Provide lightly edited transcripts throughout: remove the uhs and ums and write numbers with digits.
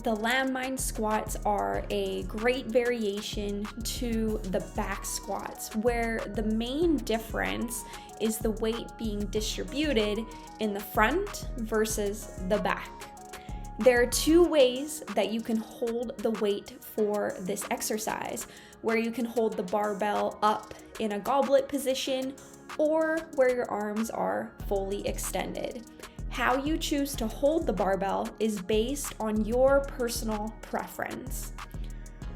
The landmine squats are a great variation to the back squats, where the main difference is the weight being distributed in the front versus the back. There are two ways that you can hold the weight for this exercise, where you can hold the barbell up in a goblet position or where your arms are fully extended. How you choose to hold the barbell is based on your personal preference.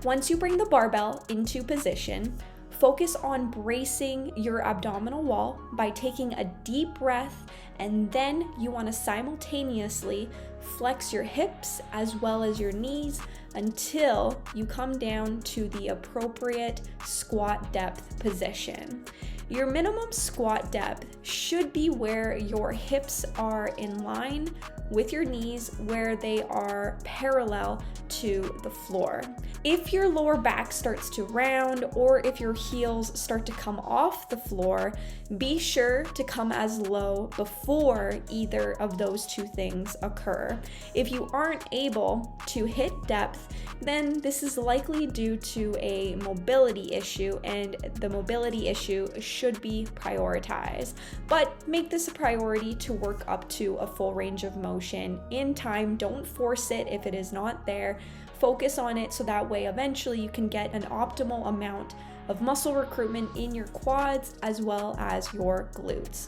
Once you bring the barbell into position, focus on bracing your abdominal wall by taking a deep breath, and then you want to simultaneously flex your hips as well as your knees until you come down to the appropriate squat depth position. Your minimum squat depth should be where your hips are in line with your knees, where they are parallel to the floor. If your lower back starts to round or if your heels start to come off the floor, be sure to come as low before either of those two things occur. If you aren't able to hit depth, then this is likely due to a mobility issue, and the mobility issue should be prioritized. But make this a priority to work up to a full range of motion in time. Don't force it if it is not there. Focus on it so that way eventually you can get an optimal amount of muscle recruitment in your quads as well as your glutes.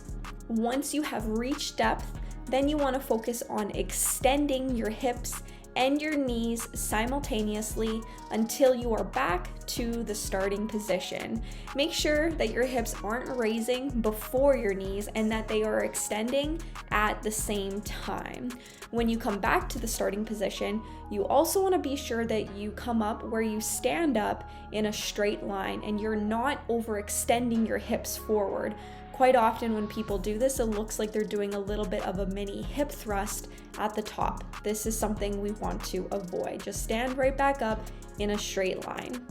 Once you have reached depth, then you want to focus on extending your hips and your knees simultaneously until you are back to the starting position. Make sure that your hips aren't raising before your knees and that they are extending at the same time. When you come back to the starting position, you also want to be sure that you come up where you stand up in a straight line and you're not overextending your hips forward. Quite often when people do this, it looks like they're doing a little bit of a mini hip thrust at the top. This is something we want to avoid. Just stand right back up in a straight line.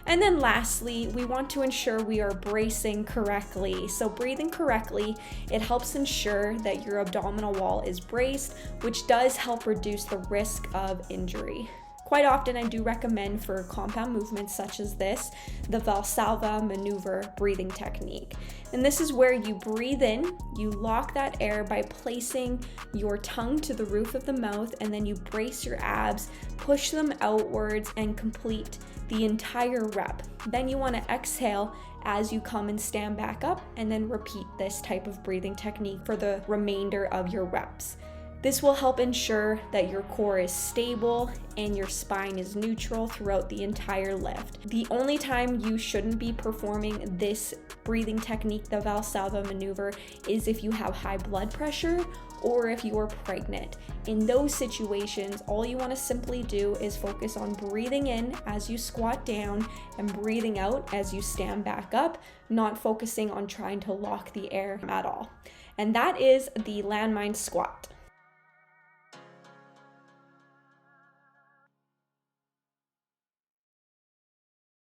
And then lastly, we want to ensure we are bracing correctly. So breathing correctly, it helps ensure that your abdominal wall is braced, which does help reduce the risk of injury. Quite often, I do recommend for compound movements such as this, the Valsalva maneuver breathing technique. And this is where you breathe in, you lock that air by placing your tongue to the roof of the mouth, and then you brace your abs, push them outwards, and complete the entire rep. Then you want to exhale as you come and stand back up, and then repeat this type of breathing technique for the remainder of your reps. This will help ensure that your core is stable and your spine is neutral throughout the entire lift. The only time you shouldn't be performing this breathing technique, the Valsalva maneuver, is if you have high blood pressure or if you are pregnant. In those situations, all you want to simply do is focus on breathing in as you squat down and breathing out as you stand back up, not focusing on trying to lock the air at all. And that is the landmine squat.